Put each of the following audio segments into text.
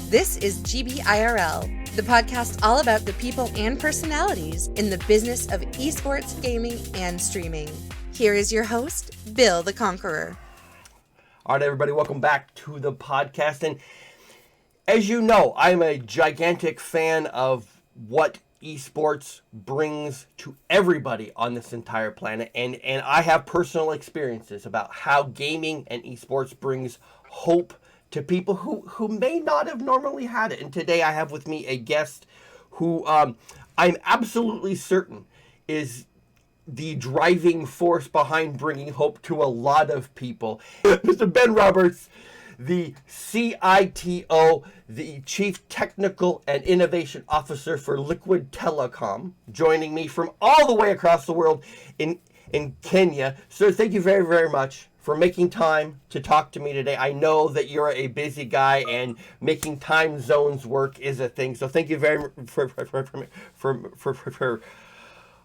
This is GBIRL, the podcast all about the people and personalities in the business of esports, gaming, and streaming. Here is your host, Bill the Conqueror. All right, everybody, welcome back to the podcast. And as you know, I'm a gigantic fan of what esports brings to everybody on this entire planet. And I have personal experiences about how gaming and esports brings hope to people who may not have normally had it. And today I have with me a guest who I'm absolutely certain is the driving force behind bringing hope to a lot of people. Mr. Ben Roberts, the CITO, the Chief Technical and Innovation Officer for Liquid Telecom, joining me from all the way across the world in Kenya. Sir, thank you very, very much for making time to talk to me today. I know that you're a busy guy and making time zones work is a thing. So thank you very much for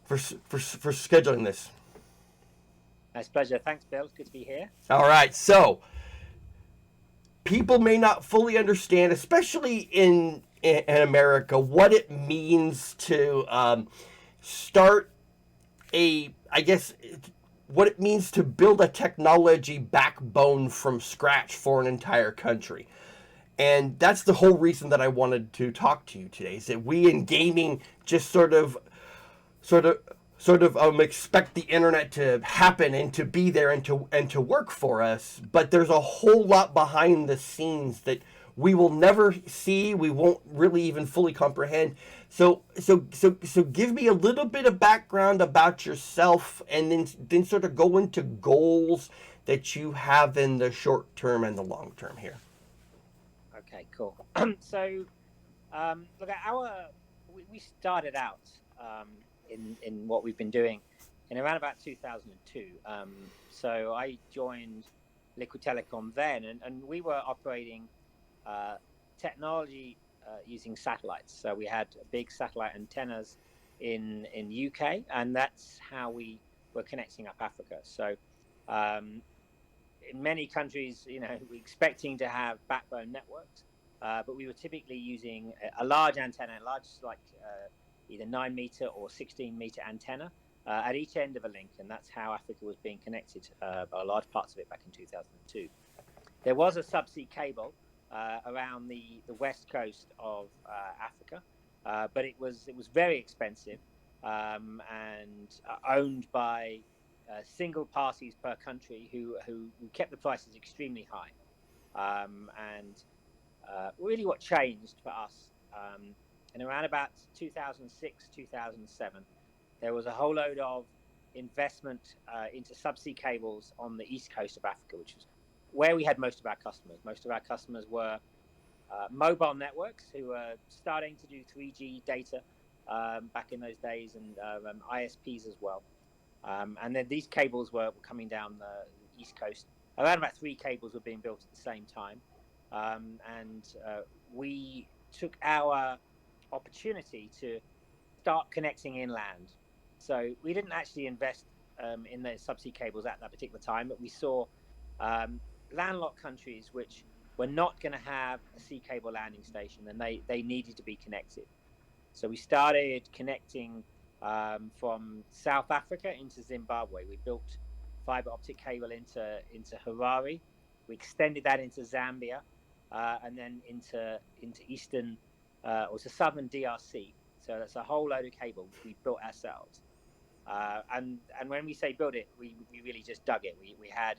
scheduling this. Nice pleasure. Thanks, Bill. It's good to be here. All right. So people may not fully understand, especially in America, what it means to start what it means to build a technology backbone from scratch for an entire country. And that's the whole reason that I wanted to talk to you today, is that we in gaming just sort of expect the internet to happen and to be there and to work for us, but there's a whole lot behind the scenes that we will never see, we won't really even fully comprehend. So give me a little bit of background about yourself, and then sort of go into goals that you have in the short term and the long term here. Okay, cool. So, look, we started out in what we've been doing in around about 2002. So I joined Liquid Telecom then, and we were operating technology using satellites. So we had big satellite antennas in UK, and that's how we were connecting up Africa. So in many countries, we're expecting to have backbone networks, but we were typically using a large antenna, either 9-meter or 16-meter antenna at each end of a link, and that's how Africa was being connected by large parts of it back in 2002. There was a subsea cable around the west coast of Africa, but it was very expensive and owned by single parties per country who kept the prices extremely high. Really what changed for us in around about 2006, 2007, there was a whole load of investment into subsea cables on the east coast of Africa, which was where we had most of our customers. Most of our customers were mobile networks who were starting to do 3G data back in those days, and ISPs as well. And then these cables were coming down the east coast. Around about 3 cables were being built at the same time. We took our opportunity to start connecting inland. So we didn't actually invest in the subsea cables at that particular time, but we saw landlocked countries which were not going to have a sea cable landing station, and they needed to be connected. So we started connecting from South Africa into Zimbabwe. We built fiber optic cable into Harare. We extended that into Zambia, and then into eastern or to southern DRC. So that's a whole load of cable we built ourselves. And when we say build it, we really just dug it. We had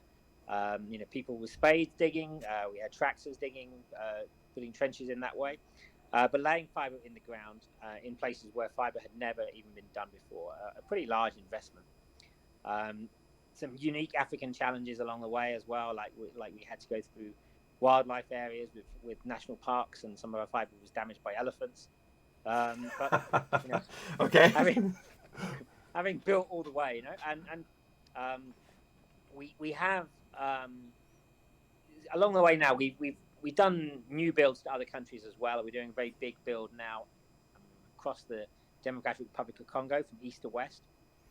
people with spades digging. We had tractors digging, putting trenches in that way. But laying fiber in the ground in places where fiber had never even been done before, a pretty large investment. Some unique African challenges along the way as well, like we had to go through wildlife areas with national parks, and some of our fiber was damaged by elephants. Okay. Having built all the way, we have along the way now we've done new builds to other countries as well. We're doing a very big build now across the Democratic Republic of Congo from east to west.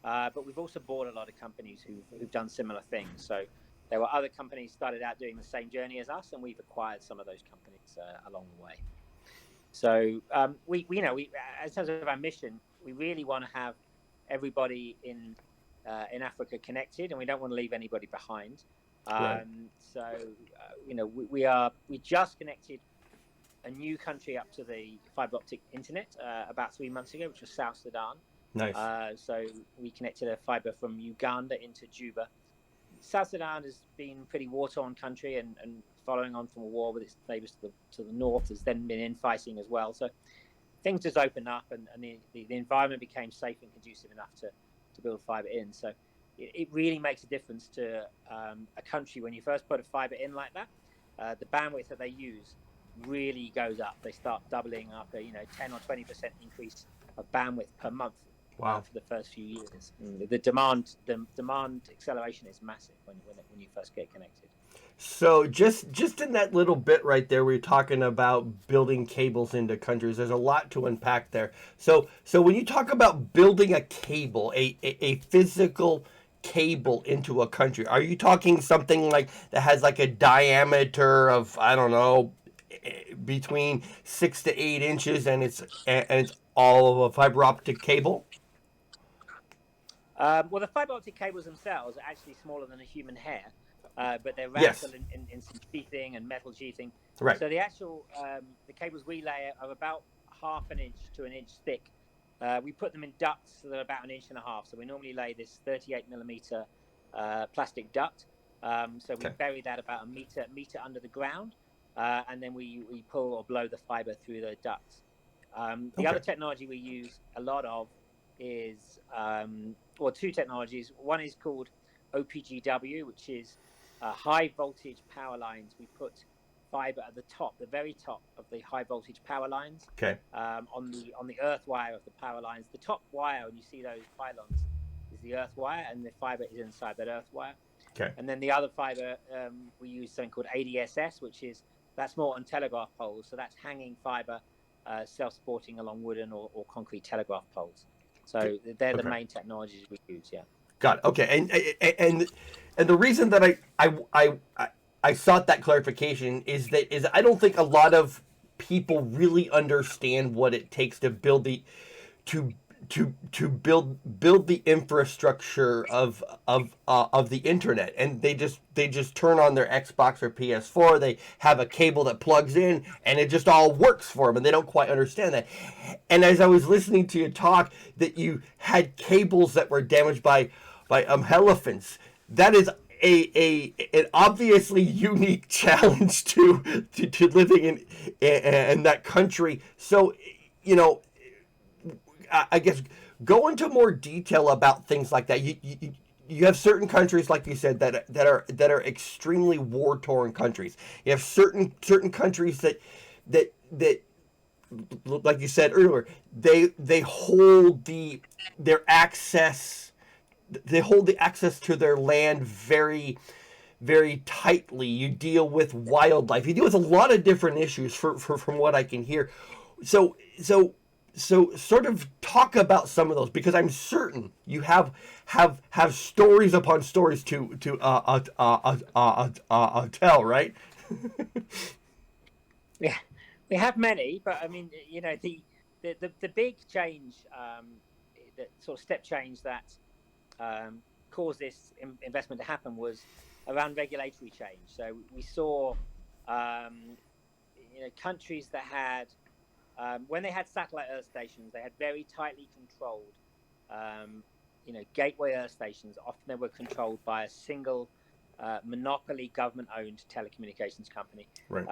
But we've also bought a lot of companies who've done similar things. So There were other companies started out doing the same journey as us, and we've acquired some of those companies along the way. So we in terms of our mission, we really want to have everybody in Africa connected, and we don't want to leave anybody behind. Right. We just connected a new country up to the fiber optic internet about 3 months ago, which was South Sudan. Nice. So we connected a fiber from Uganda into Juba. South Sudan has been a pretty war-torn country, and following on from a war with its neighbors to the north, has then been infighting as well. So things just opened up, and the environment became safe and conducive enough to build fiber in. So it really makes a difference to a country when you first put a fiber in like that. The bandwidth that they use really goes up. They start doubling up, 10 or 20% increase of bandwidth per month. Wow. For the first few years, the demand acceleration is massive when you first get connected. So just in that little bit right there, we're talking about building cables into countries. There's a lot to unpack there. So when you talk about building a cable, a physical cable into a country, are you talking something like that has like a diameter of, I don't know, between 6 to 8 inches, and it's all of a fiber optic cable? Well, the fiber optic cables themselves are actually smaller than a human hair, but they're wrapped Yes. in some sheathing and metal sheathing. Right. So the actual the cables we lay are about half an inch to an inch thick. We put them in ducts that are about an inch and a half. So we normally lay this 38 millimeter plastic duct. So we bury that about a meter under the ground, and then we pull or blow the fiber through the ducts. The other technology we use a lot of is two technologies. One is called OPGW, which is high voltage power lines. We put fiber at the top, the very top of the high voltage power lines. On the earth wire of the power lines. The top wire, when you see those pylons, is the earth wire, and the fiber is inside that earth wire. And then the other fiber, we use something called ADSS, that's more on telegraph poles. So that's hanging fiber, self-supporting along wooden or concrete telegraph poles. So they're the main technologies we use. Yeah. Got it. Okay. And the reason that I sought that clarification is I don't think a lot of people really understand what it takes to build the build the infrastructure of the internet, and they just turn on their Xbox or PS4. They have a cable that plugs in, and it just all works for them, and they don't quite understand that. And as I was listening to you talk, that you had cables that were damaged by elephants, that is an obviously unique challenge to living in that country. So, I guess go into more detail about things like that. You have certain countries, like you said, that are extremely war torn countries. You have certain countries that like you said earlier, they hold their access. They hold the access to their land very, very tightly. You deal with wildlife. You deal with a lot of different issues from what I can hear. So sort of talk about some of those, because I'm certain you have stories upon stories to tell, right? Yeah, we have many, but I mean, the big change, the sort of step change that caused this investment to happen was around regulatory change. So we saw, countries that had when they had satellite earth stations, they had very tightly controlled, gateway earth stations. Often they were controlled by a single monopoly government-owned telecommunications company. Right.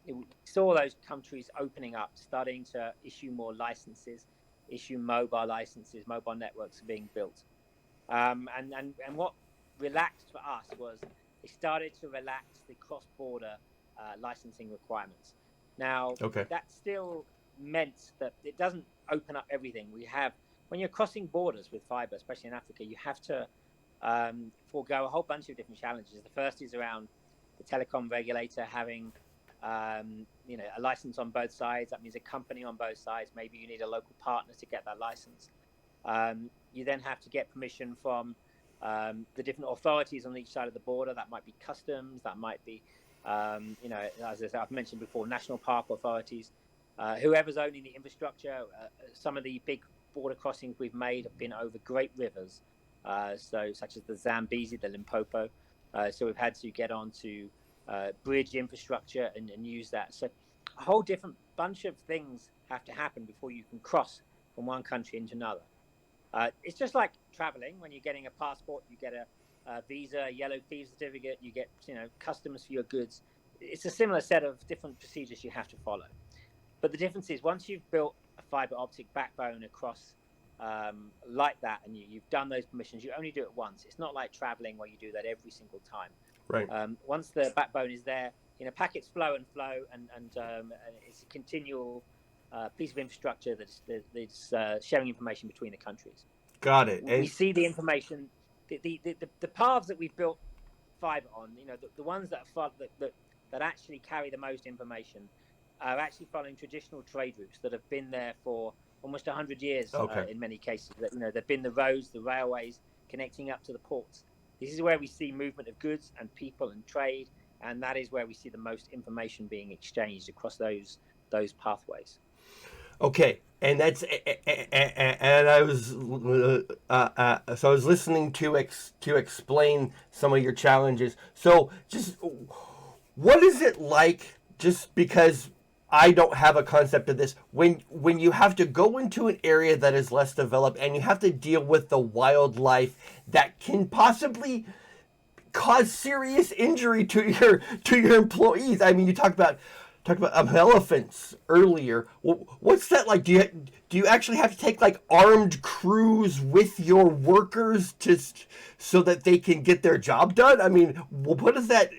We saw those countries opening up, starting to issue more licenses, issue mobile licenses. Mobile networks are being built, and what relaxed for us was they started to relax the cross-border licensing requirements. Now, that still meant that it doesn't open up everything. When you're crossing borders with fiber, especially in Africa, you have to forego a whole bunch of different challenges. The first is around the telecom regulator having a license on both sides. That means a company on both sides. Maybe you need a local partner to get that license. You then have to get permission from the different authorities on each side of the border. That might be customs, that might be as I've mentioned before, national park authorities. whoever's owning the infrastructure, some of the big border crossings we've made have been over great rivers, such as the Zambezi, the Limpopo. So we've had to get onto bridge infrastructure and use that. So a whole different bunch of things have to happen before you can cross from one country into another. It's just like traveling. When you're getting a passport, you get a visa, a yellow fever certificate, you get customs for your goods. It's a similar set of different procedures you have to follow. But the difference is, once you've built a fiber optic backbone across like that, and you've done those permissions, you only do it once. It's not like traveling where you do that every single time. Right. Once the backbone is there, packets flow, and it's a continual piece of infrastructure that's sharing information between the countries. Got it. We see the information, the paths that we've built fiber on, the ones that actually carry the most information are actually following traditional trade routes that have been there for almost 100 years. In many cases. They've been the roads, the railways connecting up to the ports. This is where we see movement of goods and people and trade, and that is where we see the most information being exchanged across those pathways. Okay, and that's and I was so I was listening to explain some of your challenges. So just what is it like? Just because I don't have a concept of this, when you have to go into an area that is less developed and you have to deal with the wildlife that can possibly cause serious injury to your employees. I mean, you talked about elephants earlier. What's that like? Do you actually have to take like armed crews with your workers so that they can get their job done? I mean, what is that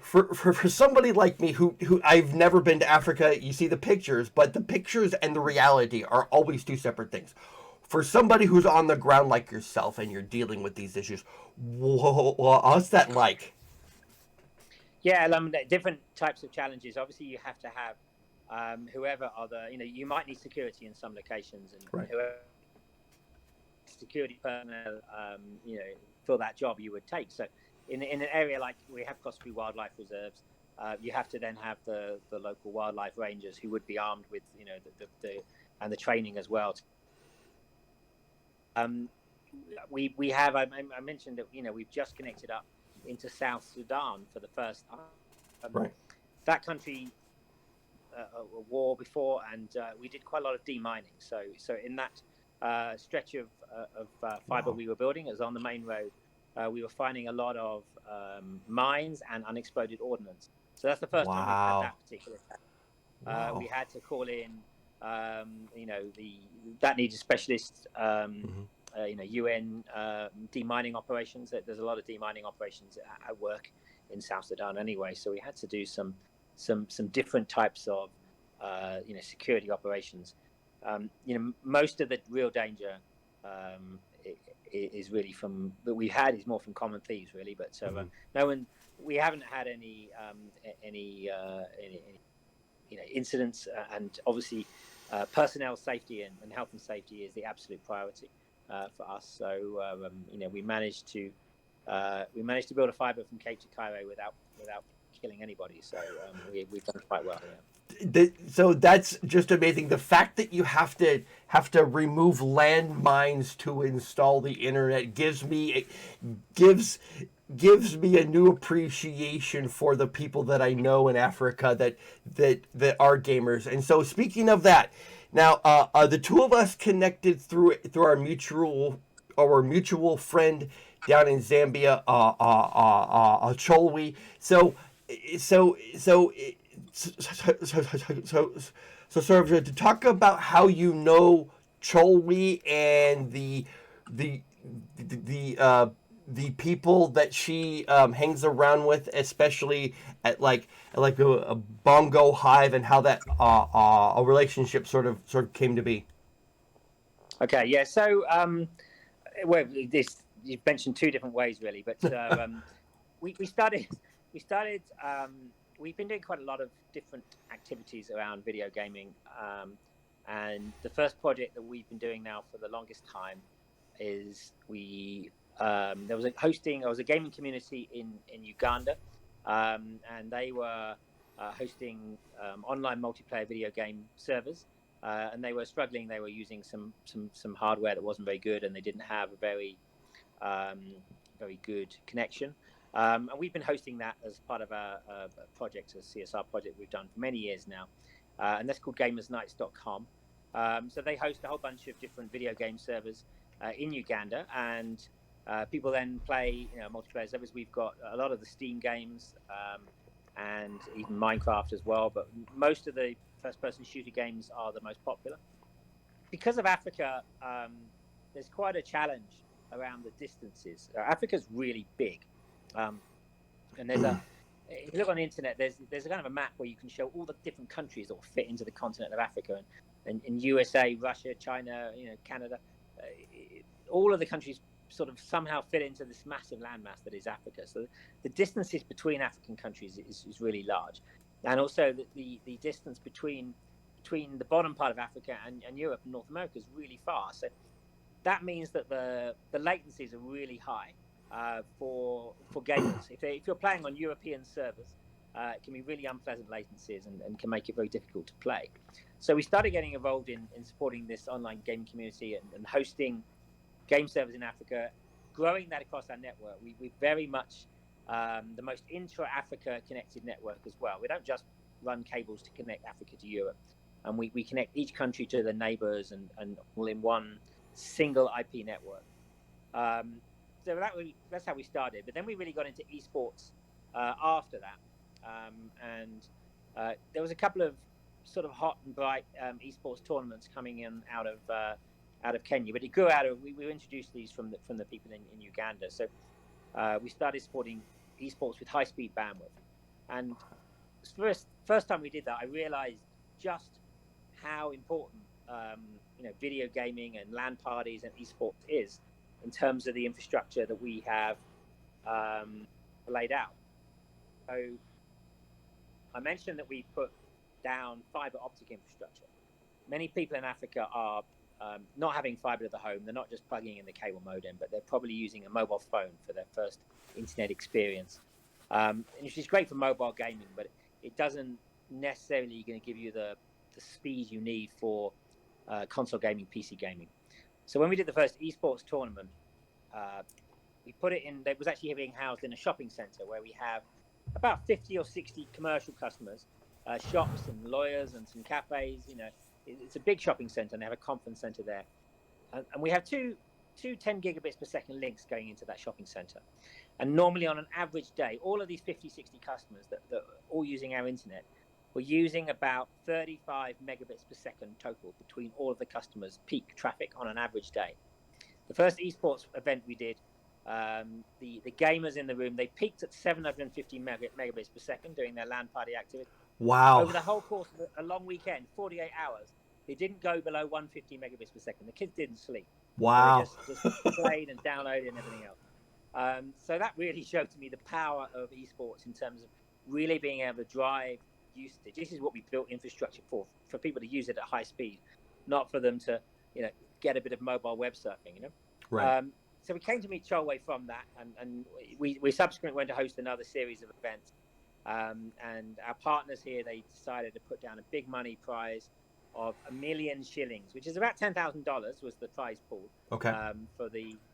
for somebody like me who I've never been to Africa? You see the pictures, but the pictures and the reality are always two separate things. For somebody who's on the ground like yourself and you're dealing with these issues, what's that like? Yeah, different types of challenges. Obviously, you have to have whoever are you might need security in some locations, and right. Whoever security personnel, for that job you would take. So in an area like we have Cosby Wildlife Reserves, you have to then have the local wildlife rangers who would be armed with the training as well. We have I mentioned that we've just connected up into South Sudan for the first time. Right. That country, a war before, and we did quite a lot of demining. So in that stretch of fiber we were building, as on the main road, we were finding a lot of mines and unexploded ordnance. So that's the first time we've had that particular attack. We had to call in, that needed specialists. UN demining operations. There's a lot of demining operations at work in South Sudan anyway. So we had to do some different types of security operations. Most of the real danger is really is more from common thieves, really. But we haven't had any incidents, and obviously personnel safety and health and safety is the absolute priority for us. So we managed to build a fiber from Cape to Cairo without killing anybody. So we've done quite well. Yeah. So that's just amazing. The fact that you have to remove landmines to install the internet gives me a new appreciation for the people that I know in Africa that are gamers. And so, speaking of that, now the two of us connected through our mutual friend down in Zambia, Cholwe. So sort of to talk about how you know Cholwe and the people that she hangs around with, especially at like a bongo hive, and how that a relationship sort of came to be. Okay, yeah. So you've mentioned two different ways really, but we started. We've been doing quite a lot of different activities around video gaming, and the first project that we've been doing now for the longest time is there was a gaming community in Uganda, and they were hosting online multiplayer video game servers, and they were struggling. They were using some hardware that wasn't very good, and they didn't have a very good connection. And we've been hosting that as part of a project, a CSR project we've done for many years now, and that's called gamersnights.com. So they host a whole bunch of different video game servers in Uganda, and people then play multiplayer servers. We've got a lot of the Steam games and even Minecraft as well, but most of the first-person shooter games are the most popular. Because of Africa, there's quite a challenge around the distances. Africa's really big, and there's if you look on the internet, there's a kind of a map where you can show all the different countries that will fit into the continent of Africa, and in USA, Russia, China, Canada, all of the countries sort of somehow fit into this massive landmass that is Africa. So the distances between African countries is really large, and also the distance between the bottom part of Africa and Europe and North America is really far. So that means that the latencies are really high for gamers. If you're playing on European servers, it can be really unpleasant latencies and can make it very difficult to play. So we started getting involved in supporting this online gaming community and hosting game servers in Africa, growing that across our network. We're very much the most intra-Africa connected network as well. We don't just run cables to connect Africa to Europe, and we connect each country to the neighbors and all in one single IP network. So that's how we started. But then we really got into esports after that, and there was a couple of sort of hot and bright esports tournaments coming in out of Kenya, but it grew out of we introduced these from the people in Uganda. So we started supporting esports with high speed bandwidth, and first time we did that, I realized just how important video gaming and LAN parties and esports is in terms of the infrastructure that we have laid out. So I mentioned that we put down fiber optic infrastructure. Many people in Africa are not having fiber to the home. They're not just plugging in the cable modem, but they're probably using a mobile phone for their first internet experience. And which is great for mobile gaming, but it doesn't necessarily going to give you the speed you need for console gaming, PC gaming. So when we did the first esports tournament, we put it in. It was actually being housed in a shopping center where we have about 50 or 60 commercial customers, shops and lawyers and some cafes. It's a big shopping center, and they have a conference center there. And we have two 10 gigabits per second links going into that shopping center. And normally on an average day, all of these 50, 60 customers that are all using our internet, we're using about 35 megabits per second total between all of the customers' peak traffic on an average day. The first esports event we did, the gamers in the room, they peaked at 750 megabits per second during their LAN party activity. Wow. Over the whole course of a long weekend, 48 hours, they didn't go below 150 megabits per second. The kids didn't sleep. Wow. They just played and downloaded and everything else. So that really showed to me the power of esports in terms of really being able to drive usage. This is what we built infrastructure for people to use it at high speed, not for them to, get a bit of mobile web surfing, Right. So we came to meet Cholwe from that, and we subsequently went to host another series of events. And our partners here, they decided to put down a big money prize of $1 million shillings, which is about $10,000 was the prize pool. Okay.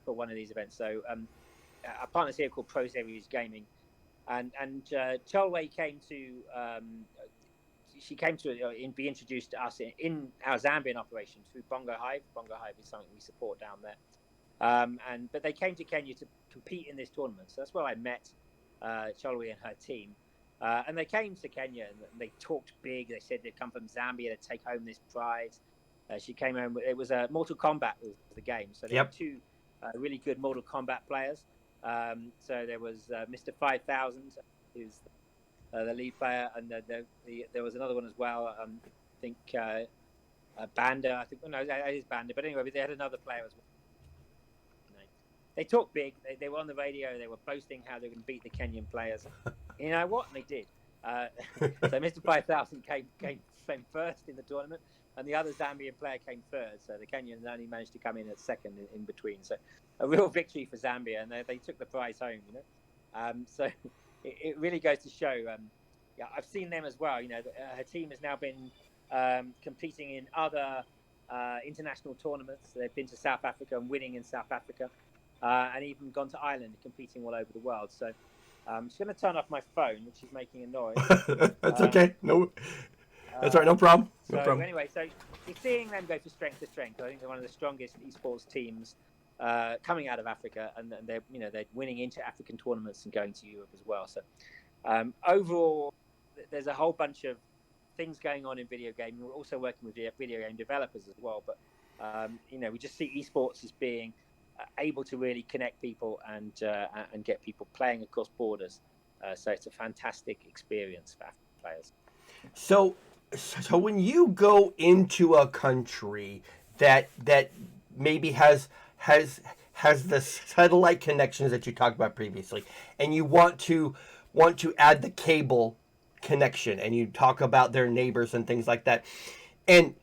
For one of these events. So our partners here called Pro Series Gaming, and Cholwe came to be introduced to us in our Zambian operation through Bongo Hive. Bongo Hive is something we support down there. But they came to Kenya to compete in this tournament. So that's where I met Cholwe and her team. And they came to Kenya and they talked big. They said they'd come from Zambia to take home this prize. She came home. It was Mortal Kombat was the game. So they had two really good Mortal Kombat players. So there was Mr. 5000, who's the lead player, and there was another one as well. I think Banda. I think that is Banda. But anyway, they had another player as well. They talked big. They were on the radio. They were boasting how they were going to beat the Kenyan players. You know what? And they did. So Mr. 5000 came first in the tournament, and the other Zambian player came third. So the Kenyans only managed to come in at second in between. So a real victory for Zambia, and they took the prize home. So it really goes to show yeah, I've seen them as well. Her team has now been competing in other international tournaments. They've been to South Africa and winning in South Africa, and even gone to Ireland, competing all over the world. So I'm just going to turn off my phone, which is making a noise. That's okay. No, that's all right. No problem. No So problem. anyway, so you're seeing them go from strength to strength. I think they're one of the strongest esports teams coming out of Africa, and they're winning into African tournaments and going to Europe as well. So overall, there's a whole bunch of things going on in video gaming. We're also working with video game developers as well, but we just see esports as being able to really connect people and get people playing across borders. So it's a fantastic experience for African players. So when you go into a country that maybe has the satellite connections that you talked about previously, and you want to add the cable connection, and you talk about their neighbors and things like that, and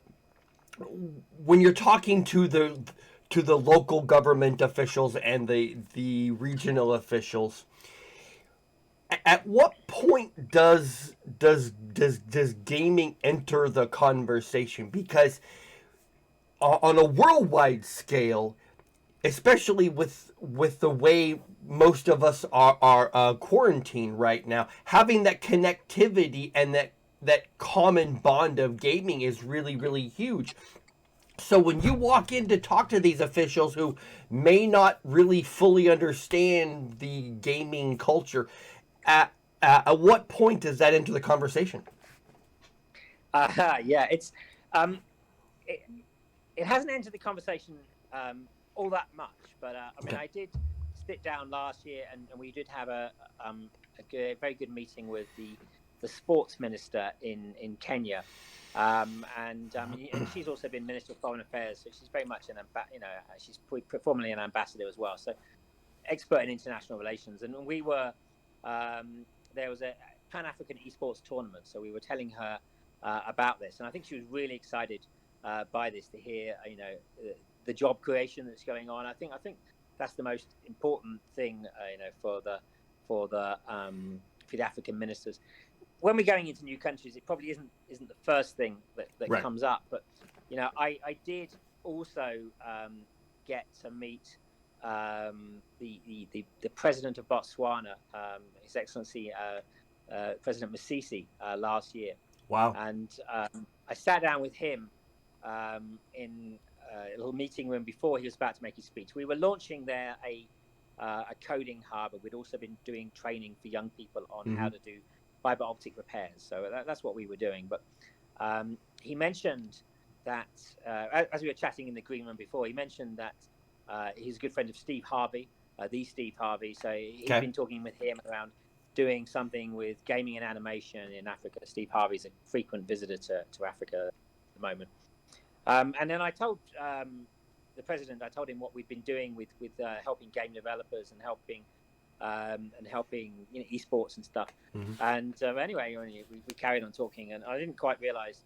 when you're talking to the local government officials and the regional officials, at what point does gaming enter the conversation? Because on a worldwide scale, especially with the way most of us are quarantined right now, having that connectivity and that common bond of gaming is really, really huge. So when you walk in to talk to these officials who may not really fully understand the gaming culture, at what point does that enter the conversation? Yeah, it's it hasn't entered the conversation all that much, but I did sit down last year, and we did have a very good meeting with the sports minister in Kenya, and she's also been Minister of Foreign Affairs, so she's very much she's formerly an ambassador as well, so expert in international relations. And we were there was a Pan-African esports tournament, so we were telling her about this, and I think she was really excited by this, to hear the job creation that's going on. I think that's the most important thing for the African ministers. When we're going into new countries, it probably isn't the first thing that right. comes up. But I did also get to meet the president of Botswana, His Excellency President Masisi, last year. Wow! And I sat down with him in a little meeting room before he was about to make his speech. We were launching there a coding hub, and we'd also been doing training for young people on how to do fiber optic repairs. So that's what we were doing. But he mentioned that, as we were chatting in the green room before, he mentioned that he's a good friend of Steve Harvey, the Steve Harvey. So he's been talking with him around doing something with gaming and animation in Africa. Steve Harvey's a frequent visitor to Africa at the moment. And then I told the president, I told him what we've been doing with helping game developers and helping esports and stuff. And anyway, we carried on talking, and I didn't quite realize,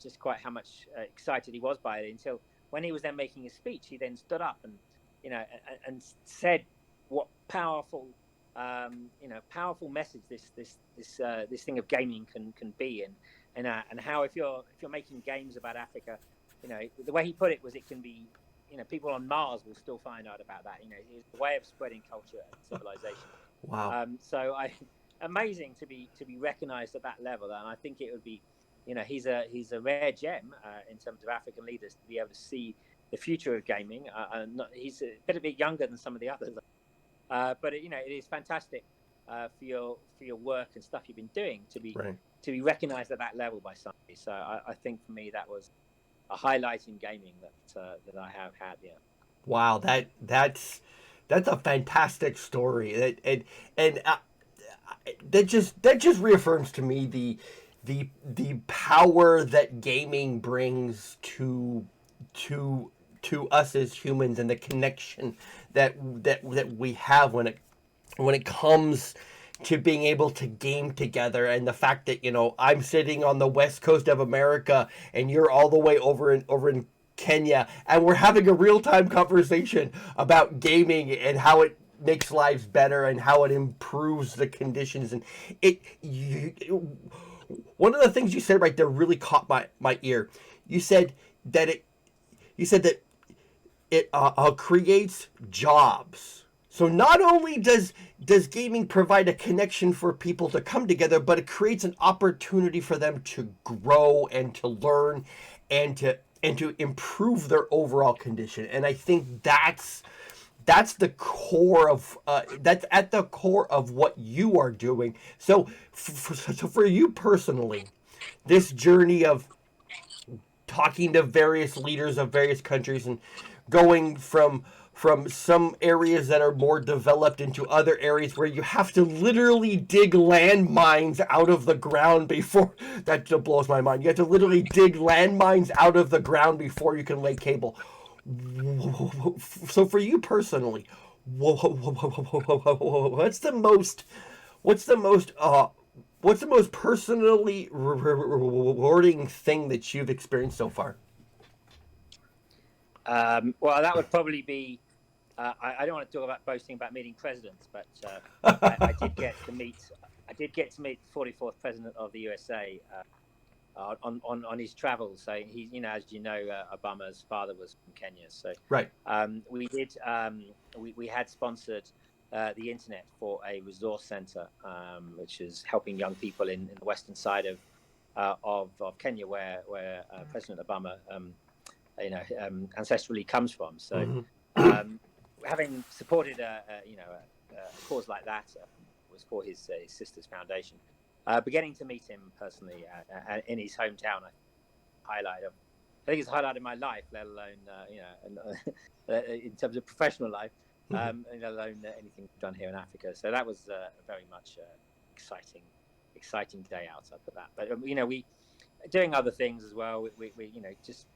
just quite how much excited he was by it, until when he was then making his speech, he then stood up and and said what powerful message this thing of gaming can be, and how if you're making games about Africa, the way he put it was, it can be, people on Mars will still find out about that. It's a way of spreading culture and civilization. Wow. So amazing to be recognized at that level, and I think it would be, he's a rare gem in terms of African leaders to be able to see the future of gaming. He's a bit younger than some of the others, but it is fantastic for your work and stuff you've been doing to be recognized at that level by somebody. So I think for me that was a highlight in gaming that I have had. Yeah. Wow, that's a fantastic story. That just reaffirms to me the power that gaming brings to us as humans, and the connection that we have when it comes to being able to game together, and the fact that I'm sitting on the west coast of America and you're all the way over in Kenya, and we're having a real-time conversation about gaming and how it makes lives better and how it improves the conditions. And one of the things you said right there really caught my ear. You said that it creates jobs. So not only does gaming provide a connection for people to come together, but it creates an opportunity for them to grow and to learn and to improve their overall condition. And I think that's the core of that's at the core of what you are doing. So for you personally, this journey of talking to various leaders of various countries and going from some areas that are more developed into other areas where you have to literally dig landmines out of the ground before that just blows my mind. You have to literally dig landmines out of the ground before you can lay cable. So for you personally, what's the most personally rewarding thing that you've experienced so far? Well, that would probably be. I don't want to talk about boasting about meeting presidents, but I did get to meet. I did get to meet the 44th president of the USA on his travels. So he, as you know, Obama's father was from Kenya. So right. We did. We had sponsored the internet for a resource center, which is helping young people in the western side of Kenya, where President Obama, ancestrally comes from. So, having supported a cause like that was for his sister's foundation. But getting to meet him personally in his hometown, I think it's a highlight of my life, let alone in terms of professional life. Let alone anything done here in Africa. So that was very much exciting day out for that. But we doing other things as well. We just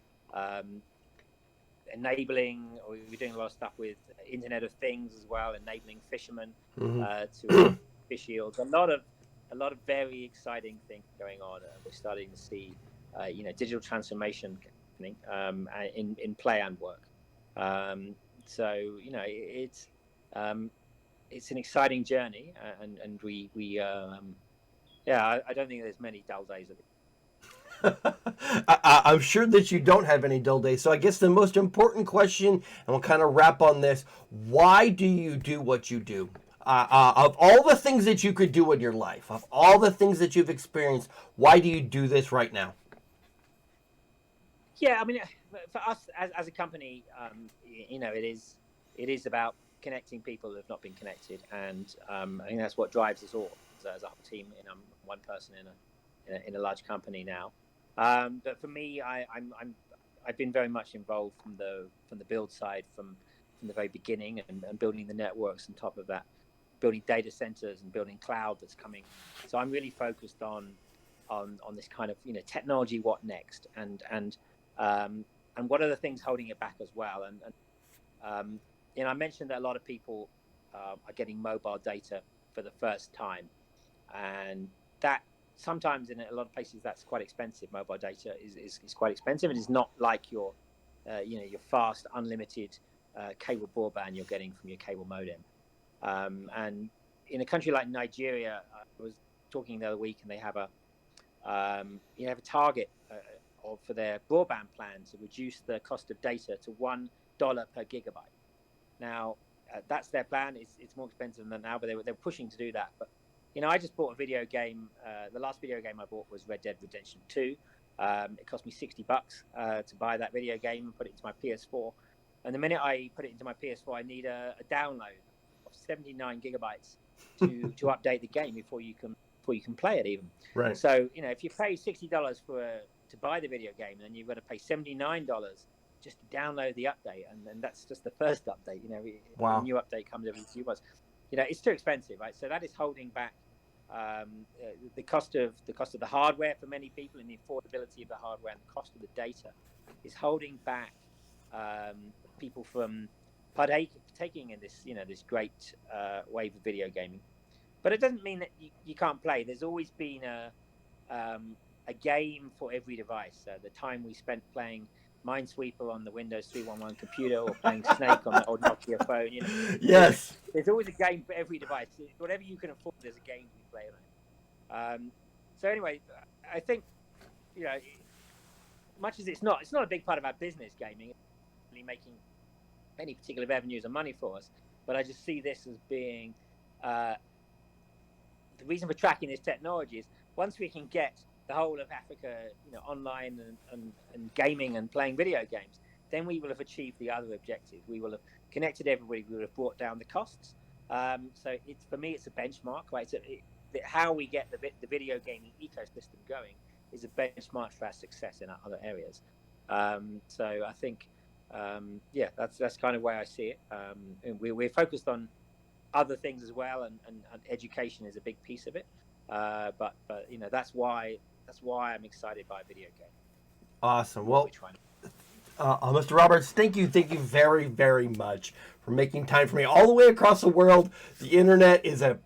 enabling. We're doing a lot of stuff with Internet of Things as well, enabling fishermen to fish yields. A lot of very exciting things going on. We're starting to see digital transformation happening in play and work. So it's an exciting journey, and we I don't think there's many dull days of it. I'm sure that you don't have any dull days. So I guess the most important question, and we'll kind of wrap on this: why do you do what you do? Of all the things that you could do in your life, of all the things that you've experienced, why do you do this right now? Yeah, I mean, for us as a company, it is about connecting people that have not been connected, and I think that's what drives us all as a whole team. One person in a large company now, but for me, I've been very much involved from the build side from the very beginning, and building the networks on top of that, building data centers and building cloud that's coming. So I'm really focused on this kind of technology. What next? And what are the things holding it back as well? And I mentioned that a lot of people are getting mobile data for the first time, and that sometimes in a lot of places that's quite expensive. Mobile data is quite expensive. It is not like your fast unlimited cable broadband you're getting from your cable modem. And in a country like Nigeria, I was talking the other week, and they have a target for their broadband plan to reduce the cost of data to $1 per gigabyte. Now, that's their plan. It's more expensive than now, but they're pushing to do that. But I just bought a video game. The last video game I bought was Red Dead Redemption 2. It cost me $60 to buy that video game and put it into my PS4. And the minute I put it into my PS4, I need a download of 79 gigabytes to update the game before you can play it even. Right. So if you pay $60 to buy the video game, then you've got to pay $79 just to download the update, and that's just the first update. Wow. A new update comes every few months. It's too expensive, right? So that is holding back the cost of the hardware for many people, and the affordability of the hardware, and the cost of the data is holding back people from partaking in this this great wave of video gaming. But it doesn't mean that you can't play. There's always been a game for every device. The time we spent playing Minesweeper on the Windows 3.11 computer, or playing Snake on the old Nokia phone. Yes. there's always a game for every device. Whatever you can afford, there's a game we play on it. So anyway, I think, much as it's not a big part of our business, gaming, it's really making any particular revenues or money for us. But I just see this as being the reason for tracking this technology is once we can get the whole of Africa, online and gaming and playing video games, then we will have achieved the other objectives. We will have connected everybody. We will have brought down the costs. So for me, it's a benchmark, right? So how we get the video gaming ecosystem going is a benchmark for our success in our other areas. So I think, that's kind of why I see it. We're focused on other things as well, and education is a big piece of it. But that's why I'm excited by video game. Awesome. Well, Mr. Roberts, thank you very, very much for making time for me all the way across the world. The internet is a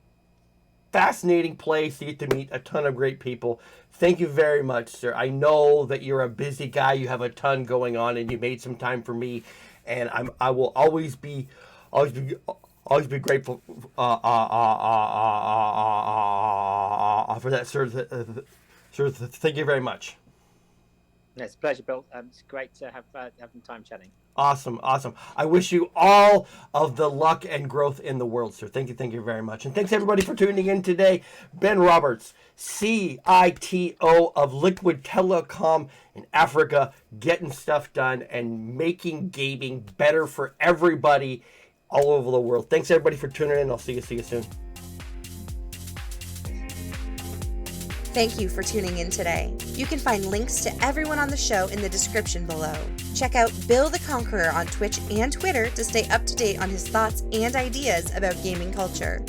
fascinating place. You get to meet a ton of great people. Thank you very much, sir. I know that you're a busy guy. You have a ton going on, and you made some time for me, and I will always be grateful for that, sir. Sir, thank you very much. It's a pleasure, Bill. It's great to have some time chatting. Awesome. I wish you all of the luck and growth in the world, sir. Thank you very much. And thanks, everybody, for tuning in today. Ben Roberts, CITO of Liquid Telecom in Africa, getting stuff done and making gaming better for everybody all over the world. Thanks, everybody, for tuning in. I'll see you soon. Thank you for tuning in today. You can find links to everyone on the show in the description below. Check out Bill the Conqueror on Twitch and Twitter to stay up to date on his thoughts and ideas about gaming culture.